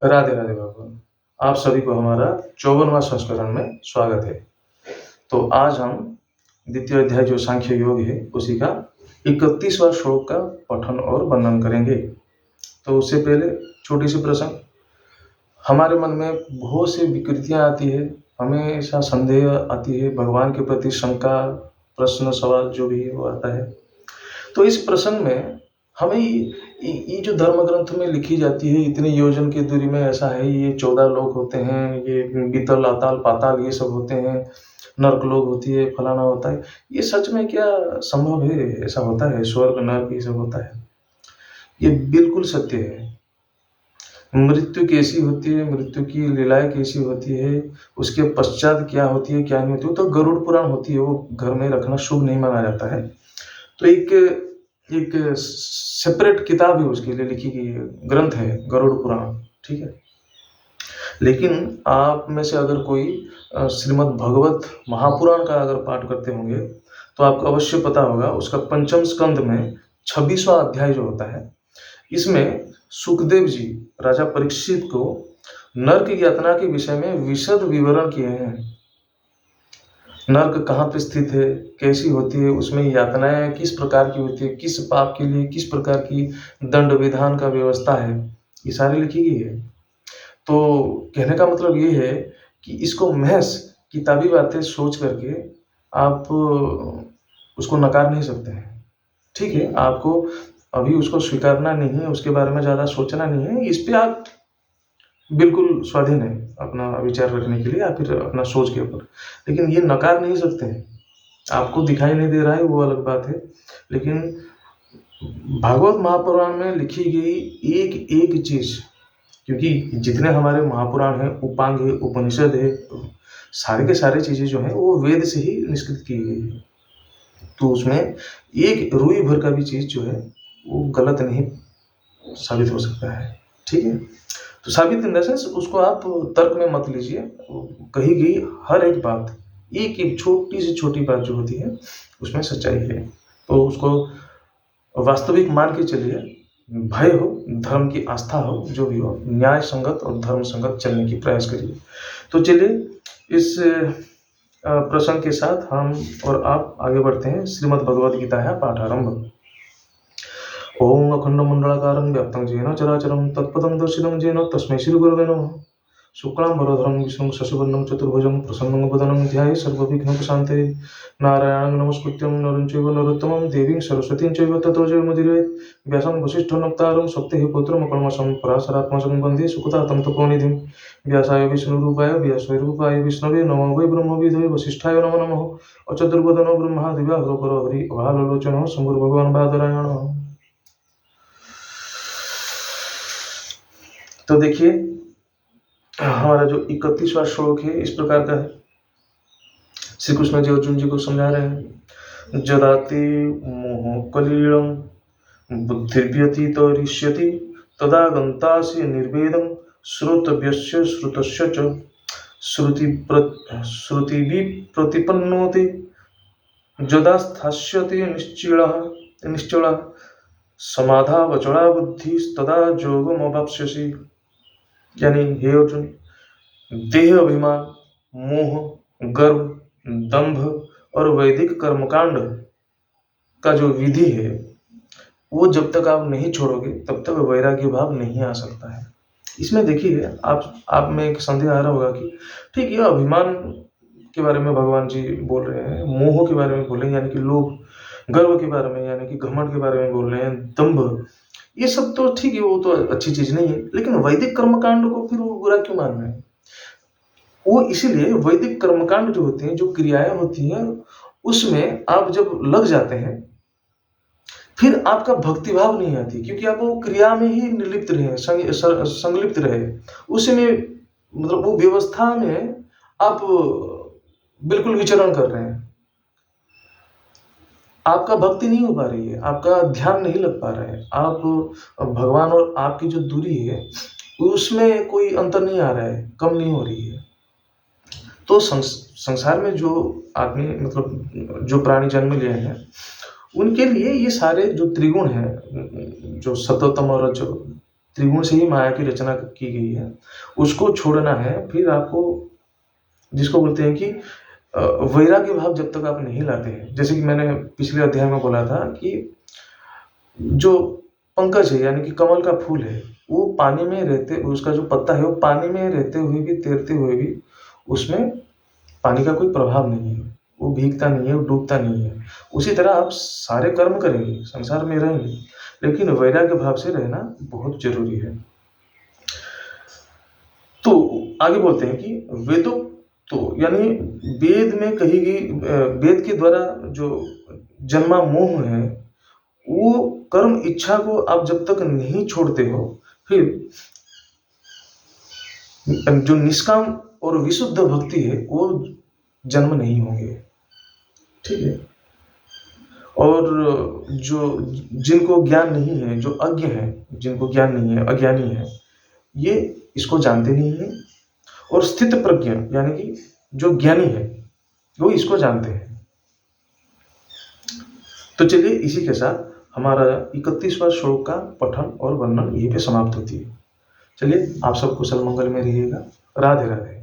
राधे राधे बाबू। आप सभी को हमारा 54वां संस्करण में स्वागत है। तो आज हम द्वितीय अध्याय जो सांख्य योग है उसी का 31वां श्लोक का पठन और वर्णन करेंगे। तो उससे पहले छोटी सी प्रश्न, हमारे मन में बहुत सी विकृतियां आती है, हमेशा संदेह आती है, भगवान के प्रति शंका, प्रश्न, सवाल जो भी है वो आता है। तो इस प्रसंग में हमें ये जो धर्म ग्रंथ में लिखी जाती है, इतने योजन की दूरी में ऐसा है, ये 14 लोग होते हैं, ये बीतल, अताल, पाताल ये सब होते हैं, नर्क लोग होती है, फलाना होता है। ये सच में क्या संभव है? ऐसा होता है? स्वर्ग, नर्क ये सब होता है? ये बिल्कुल सत्य है। मृत्यु कैसी होती है, मृत्यु की लीलाएं कैसी होती है, उसके पश्चात क्या होती है, क्या नहीं होती है, तो गरुड़ पुराण होती है, वो घर में रखना शुभ नहीं माना जाता है। तो एक सेपरेट किताब है उसके लिए लिखी गई है, ग्रंथ है गरुड़ पुराण, ठीक है। लेकिन आप में से अगर कोई श्रीमद् भगवत महापुराण का अगर पाठ करते होंगे तो आपको अवश्य पता होगा, उसका पंचम स्कंद में 26वां अध्याय जो होता है, इसमें सुखदेव जी राजा परीक्षित को नर्क यातना के विषय में विशद विवरण किए हैं। नर्क कहाँ पे स्थित है, कैसी होती है, उसमें यातनाएं किस प्रकार की होती है, किस पाप के लिए किस प्रकार की दंड विधान का व्यवस्था है, ये सारी लिखी गई है। तो कहने का मतलब ये है कि इसको महज किताबी बातें सोच करके आप उसको नकार नहीं सकते हैं, ठीक है। आपको अभी उसको स्वीकारना नहीं है, उसके बारे में ज़्यादा सोचना नहीं है, इस पे आप बिल्कुल स्वाधीन है अपना विचार रखने के लिए या फिर अपना सोच के ऊपर, लेकिन ये नकार नहीं सकते हैं। आपको दिखाई नहीं दे रहा है वो अलग बात है, लेकिन भागवत महापुराण में लिखी गई एक एक चीज, क्योंकि जितने हमारे महापुराण हैं, उपांग है, उपनिषद है, सारे के सारे चीजें जो है वो वेद से ही निष्कृत की गई है। तो उसमें एक रुई भर का भी चीज जो है वो गलत नहीं साबित हो सकता है, ठीक है। तो साबित इन द सेंस उसको आप तर्क में मत लीजिए, कही गई हर एक बात, एक एक छोटी से छोटी बात जो होती है उसमें सच्चाई है, तो उसको वास्तविक मान के चलिए। भय हो, धर्म की आस्था हो, जो भी हो, न्याय संगत और धर्म संगत चलने की प्रयास करिए। तो चलिए इस प्रसंग के साथ हम और आप आगे बढ़ते हैं। श्रीमद् भगवद गीता है पाठारंभ। ओम अखंडमंडलाकारं व्याप्तं येन चराचरं तत्पदं दर्शिनं येन तस्मै श्रीगुरवे नमः। शुक्लांबरधरं विष्णुं शशिवर्णं चतुर्भुजं प्रसन्नं वदनं ध्यायेत् सर्वविघ्नोपशान्तये। नारायणं नमस्कृत्यं नरं चैव नरोत्तमं देवीं सरस्वतीं चैव ततो जयमुदीरयेत्। व्यासं वसिष्ठनप्तारं शक्तेः पुत्रमकल्मषं पराशरात्मजं वन्दे सुखतातं तपोनिधिं। व्यासाय विष्णुरूपाय व्यासरूपाय विष्णवे नमो वै ब्रह्मविदे वसिष्ठाय नमो नमः। अचतुर्वदनो ब्रह्मा दिव्याघ्रो हरि अभालोचनो शम्भुर्भगवान् बादरायणः। तो देखिए हमारा जो 31वां श्लोक है इस प्रकार का है। श्री कृष्ण जी अर्जुन जी को समझा रहे हैं, जदाति मोह कलीलम बुद्धिर्व्यतीतरिष्यति तदा गन्तासि निर्वेदं श्रोतव्यस्य श्रुतस्य च श्रुतिभिः प्रतिपन्नोति जदा स्थास्यति निश्चलः समाधावचला बुद्धिस्तदा योगमवाप्स्यसि। यानी हे अर्जुन, देह अभिमान, मोह, गर्व, दंभ और वैदिक कर्मकांड का जो विधि है वो जब तक आप नहीं छोड़ोगे तब तक वैराग्य भाव नहीं आ सकता है। इसमें देखिए आप में एक संदेह आ रहा होगा कि ठीक है, अभिमान के बारे में भगवान जी बोल रहे हैं, मोह के बारे में बोल रहे हैं यानी कि लोभ, गर्व के बारे में यानी कि घमंड के बारे में बोल रहे हैं, दंभ, ये सब तो ठीक है, वो तो अच्छी चीज नहीं है, लेकिन वैदिक कर्मकांड को फिर वो बुरा क्यों मान रहे हैं? वो इसीलिए वैदिक कर्मकांड जो होते हैं, जो क्रियाएं होती हैं, उसमें आप जब लग जाते हैं फिर आपका भक्तिभाव नहीं आती, क्योंकि आप वो क्रिया में ही निर्लिप्त रहे, संलिप्त रहे, उसमें मतलब वो व्यवस्था में आप बिल्कुल विचरण कर रहे हैं, आपका भक्ति नहीं हो पा रही है, आपका ध्यान नहीं लग पा रहा है, आप भगवान और आपकी जो दूरी है उसमें कोई अंतर नहीं आ रहा है, कम नहीं हो रही है। तो संसार में जो आदमी मतलब जो प्राणी जन्म लिए हैं उनके लिए ये सारे जो त्रिगुण हैं, जो सतोतम और जो त्रिगुण से ही माया की रचना की गई है, उसको छोड़ना है। फिर आपको जिसको बोलते हैं कि वैराग्य भाव जब तक आप नहीं लाते हैं, जैसे कि मैंने पिछले अध्याय में बोला था कि जो पंकज है यानी कि कमल का फूल है, वो पानी में रहते उसका जो पत्ता है वो पानी में रहते हुए भी, तैरते हुए भी उसमें पानी का कोई प्रभाव नहीं है, वो भीगता नहीं है, वो डूबता नहीं है। उसी तरह आप सारे कर्म करेंगे, संसार में रहेंगे, लेकिन वैराग्य भाव से रहना बहुत ज़रूरी है। तो आगे बोलते हैं कि वेदों तो यानी वेद में कही गई वेद के द्वारा जो जन्मा मोह है, वो कर्म इच्छा को आप जब तक नहीं छोड़ते हो, फिर जो निष्काम और विशुद्ध भक्ति है वो जन्म नहीं होंगे। ठीक है। और जो जिनको ज्ञान नहीं है, जो अज्ञ है, जिनको ज्ञान नहीं है, अज्ञानी है, ये इसको जानते नहीं है। और स्थित प्रज्ञ यानी कि जो ज्ञानी है वो इसको जानते हैं। तो चलिए इसी के साथ हमारा 31वां श्लोक का पठन और वर्णन यहीं पे समाप्त होती है। चलिए आप सब कुशल मंगल में रहिएगा। राधे राधे।